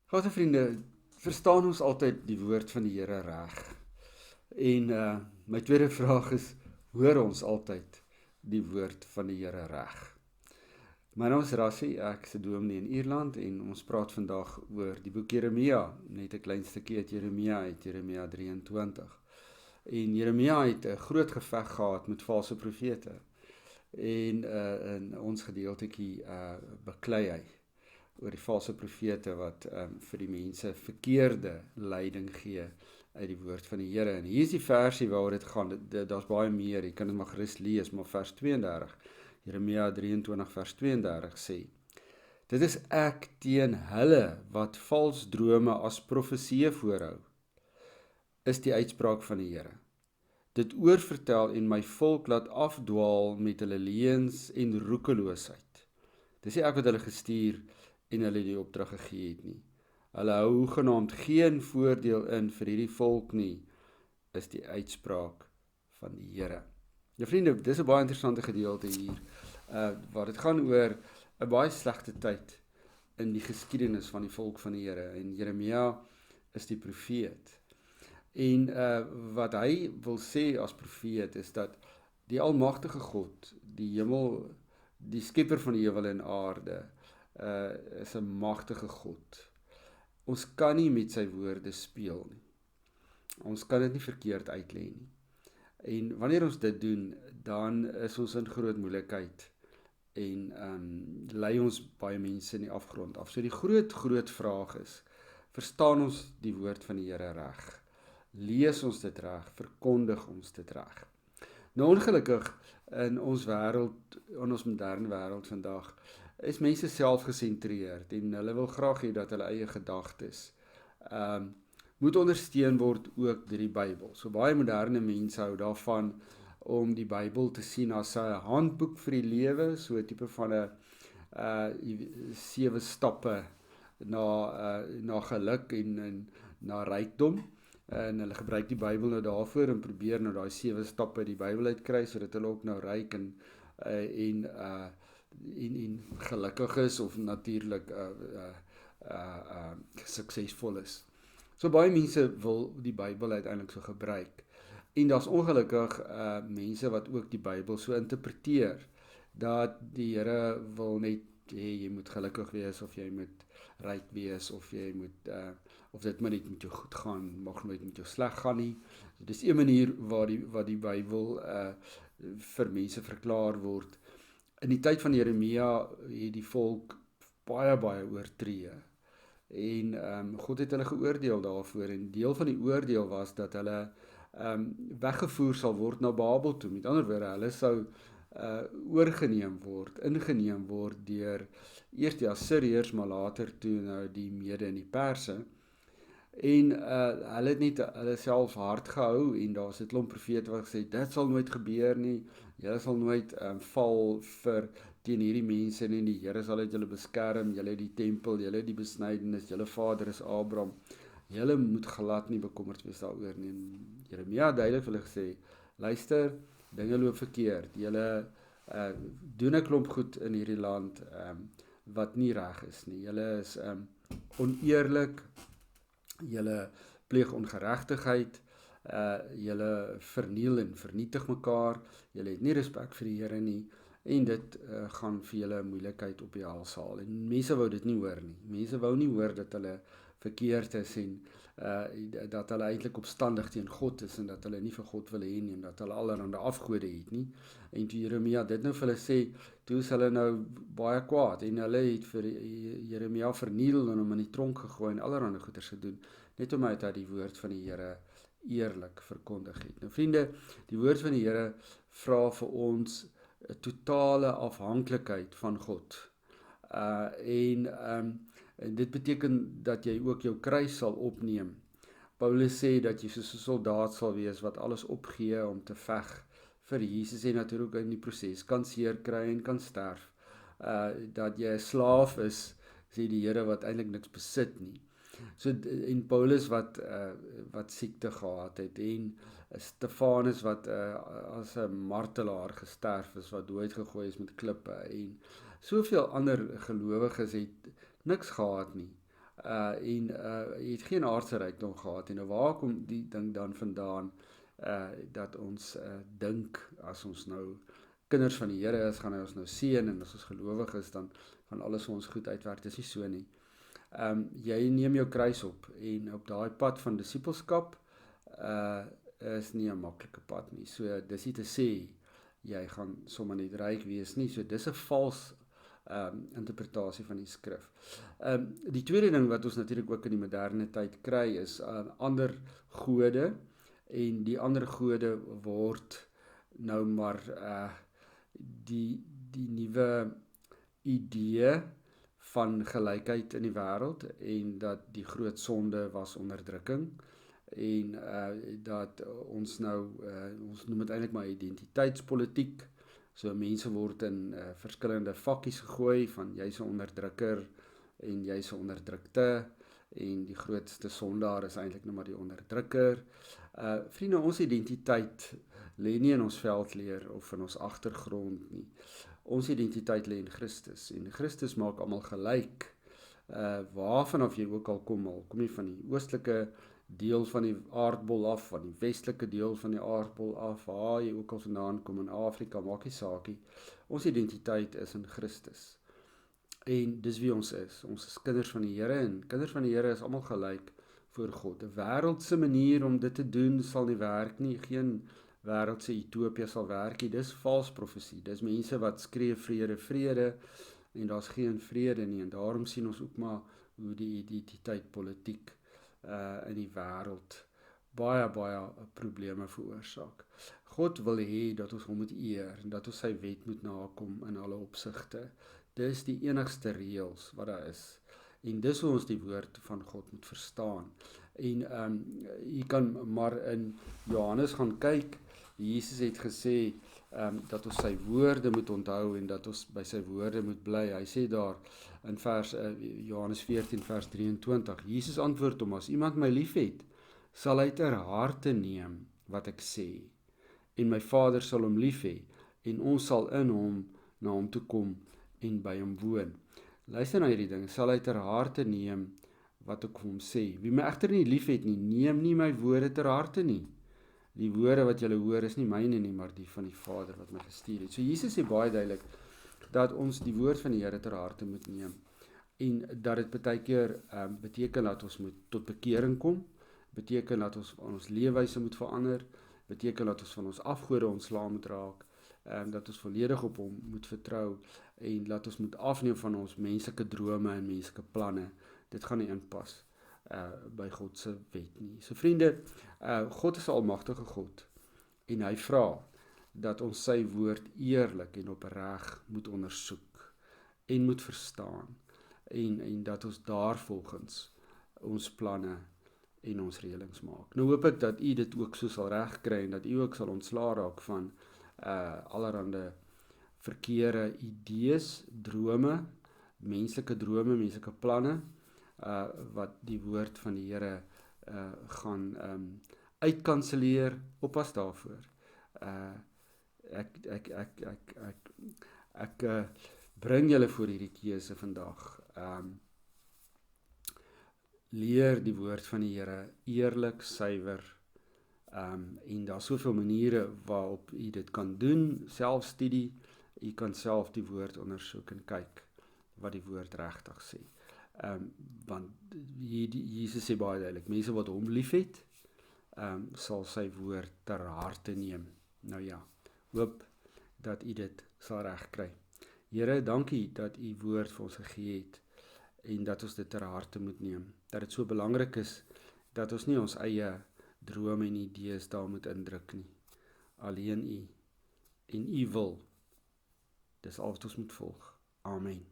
Gade vriende, verstaan ons altyd die woord van die Here reg? En my tweede vraag is, hoor ons altyd die woord van die Here reg? My naam is Rassie, ek is 'n dominee in Ierland en ons praat vandag oor die boek Jeremia, net 'n klein stukkie uit Jeremia 23. En Jeremia het 'n groot geveg gehad met valse profete. En in ons gedeeltetjie beklei hy oor die valse profete wat vir die mense verkeerde leiding gee uit die woord van die Here. En hier is die versie waaroor dit gaan. Daar's baie meer, jy kan dit maar gerus lees, maar vers 32, Jeremia 23 vers 32 sê: Dit is ek teen hulle wat vals drome as profeseë voorhou, is die uitspraak van die Here. Dit oorvertel en my volk laat afdwaal met hulle leuns en roekeloosheid. Dis nie ek wat hulle gestuur en hulle die opdrag gegee het nie. Hulle hou genaamd geen voordeel in vir hierdie volk nie, is die uitspraak van die Here. Ja vriende, dis 'n baie interessante gedeelte hier, waar dit gaan oor 'n baie slegte tyd in die geskiedenis van die volk van die Here, en Jeremia is die profeet. En wat hy wil sê as profeet is dat die almagtige God, die hemel, die skepper van die hemel en aarde, is 'n magtige God. Ons kan nie met sy woorde speel nie. Ons kan dit nie verkeerd uitlê nie. En wanneer ons dit doen, dan is ons in groot moeilikheid en lei ons baie mense in die afgrond af. So die groot vraag is, verstaan ons die woord van die Here reg? Lees ons dit reg? Verkondig ons dit reg? Nou ongelukkig in ons wêreld, in ons moderne wêreld vandag, is mense selfgesentreerd en hulle wil graag hê dat hulle eie gedagtes moet ondersteun word ook deur die Bybel. So baie moderne mense hou daarvan om die Bybel te sien as 'n handboek vir die lewe, so 'n tipe van 'n 7 stappe na geluk en na rykdom. En hulle gebruik die Bybel nou daarvoor en probeer nou daai 7 stappe uit die Bybel uitkry sodat hulle ook nou ryk en gelukkig is of natuurlik suksesvol is. So baie mense wil die Bybel uiteindelik so gebruik. En daar's ongelukkig mense wat ook die Bybel so interpreteer dat die Here wil net hê jy moet gelukkig wees of jy moet ryk wees of jy moet of dit maar net met jou goed gaan, mag nooit met jou sleg gaan nie. So dis 'n manier waar die Bybel vir mense verklaar word. In die tyd van Jeremia het die volk baie oortree. En God het hulle geoordeel daarvoor, en deel van die oordeel was dat hulle weggevoer sal word na Babel toe. Met ander woorde, hulle sou ingeneem word deur eers die Assiriërs, maar later toe nou die Mede en die Perse. En hulle het net hulle self hard gehou, en daar's 'n klomp profete wat gesê dit sal nooit gebeur nie. Julle sal nooit val teen hierdie mense nie. Die Here sal uit julle beskerm. Julle het die tempel, julle het die besnydenis, julle vader is Abraham. Julle moet glad nie bekommerd wees daaroor nie. En Jeremia duidelik vir hulle gesê, luister, dinge loop verkeerd. Julle doen 'n klomp goed in hierdie land wat nie reg is nie. Julle is oneerlik. Julle pleeg ongeregtigheid, julle verniel en vernietig mekaar, julle het nie respek vir die Here nie, en dit gaan vir julle moeilikheid op die hals haal. En mense wou dit nie hoor nie. Mense wou nie hoor dat hulle verkeerd is en dat hulle eintlik opstandig teen God is en dat hulle nie vir God wil hê nie en dat hulle allerhande afgode het nie. En toe Jeremia dit nou vir hulle sê, toe is hulle nou baie kwaad en hulle het vir Jeremia verniel en hom in die tronk gegooi en allerhande goeders gedoen, net omdat hy die woord van die Here eerlik verkondig het. Nou vriende, die woord van die Here vra vir ons 'n totale afhanklikheid van God. En dit beteken dat jy ook jou kruis sal opneem. Paulus sê dat jy soos 'n soldaat sal wees wat alles opgee om te veg vir Jesus en natuurlik in die proses kan seer kry en kan sterf. Dat jy 'n slaaf is, sê die Here, wat eintlik niks besit nie. So en Paulus wat siekte gehad het, en Stefanus wat as 'n martelaar gesterf is, wat doodgegooi is met klippe, en soveel ander gelowiges het niks gehad nie, Jy het geen aardse rykdom gehad, en nou waar kom die ding dan vandaan, dat ons dink, as ons nou kinders van die Here is, gaan hy ons nou seën, en as ons gelowig is, dan gaan alles vir ons goed uitwerk. Dis nie so nie. Jy neem jou kruis op, en op daai pad van disippelskap, is nie 'n maklike pad nie. So, dis nie te sê, jy gaan sommer net ryk wees nie. So, dis 'n vals interpretasie van die skrif. Die tweede ding wat ons natuurlik ook in die moderne tyd kry, is ander gode, en die ander gode word nou maar die nuwe idee van gelykheid in die wêreld, en dat die groot sonde was onderdrukking, en dat ons nou, ons noem dit eintlik maar identiteitspolitiek. So mense word in verskillende vakkies gegooi, van jy's 'n onderdrukker en jy's 'n onderdrukte, en die grootste sondaar is eintlik nou maar die onderdrukker. Vriende, ons identiteit lê nie in ons veldleer of in ons agtergrond nie. Ons identiteit lê in Christus, en Christus maak almal gelyk, waarvan af jy ook al kom jy van die oostelike deel van die aardbol af, van die westelike deel van die aardbol af, waar jy ook al vandaan kom in Afrika, maak nie saakie. Ons identiteit is in Christus. En dis wie ons is. Ons is kinders van die Here, en kinders van die Here is almal gelyk voor God. 'n Wêreldse manier om dit te doen sal nie werk nie. Geen wêreldse utopia sal werk nie. Dis vals profesie. Dis mense wat skree vrede, vrede, en daar's geen vrede nie. En daarom sien ons ook maar hoe die identiteit politiek in die wêreld baie probleme veroorsaak. God wil hê dat ons hom moet eer, en dat ons sy wet moet nakom in alle opsigte. Dis die enigste reëls wat daar is. En dis hoe ons die woord van God moet verstaan. En jy kan maar in Johannes gaan kyk. Jesus het gesê dat ons sy woorde moet onthou, en dat ons by sy woorde moet bly. Hy sê daar in Johannes 14 vers 23, Jesus antwoord hom: as iemand my liefhet, sal hy ter harte neem wat ek sê, en my Vader sal hom lief hê, en ons sal in hom na hom toe kom en by hom woon. Luister na hierdie ding: sal hy ter harte neem wat ek hom sê. Wie my egter nie liefhet nie, neem nie my woorde ter harte nie. Die woorde wat julle hoor is nie myne nie, maar die van die Vader wat my gestuur het. So Jesus sê baie duidelik dat ons die woord van die Here ter harte moet neem, en dat dit baie keer beteken dat ons moet tot bekering kom, beteken dat ons leefwyse moet verander, beteken dat ons van ons afgode ontslae moet raak, dat ons volledig op hom moet vertrou, en dat ons moet afneem van ons menslike drome en menslike planne. Dit gaan nie inpas by God se wet nie. So vriende, God is 'n almagtige God, en hy vra dat ons sy woord eerlik en opreg moet ondersoek en moet verstaan, en dat ons daarvolgens ons planne en ons reëlings maak. Nou hoop ek dat u dit ook so sal regkry, en dat u ook sal ontslaa raak van allerhande verkeerde idees, drome, menslike planne, wat die woord van die Here gaan uitkanselleer. Oppas daarvoor. Ek bring julle voor hierdie keuse vandag. Leer die woord van die Here eerlik, suiwer, en daar's soveel maniere waarop u dit kan doen, selfstudie. U kan self die woord ondersoek en kyk wat die woord regtig sê. Want Jesus sê baie duidelik, mense wat hom liefhet, sal sy woord ter harte neem. Nou ja, hoop dat u dit sal regkry. Here, dankie dat u woord vir ons gegee het, en dat ons dit ter harte moet neem. Dat dit so belangrik is, dat ons nie ons eie drome en idees daar moet indruk nie. Alleen u, en u wil, dis al wat ons moet volg. Amen.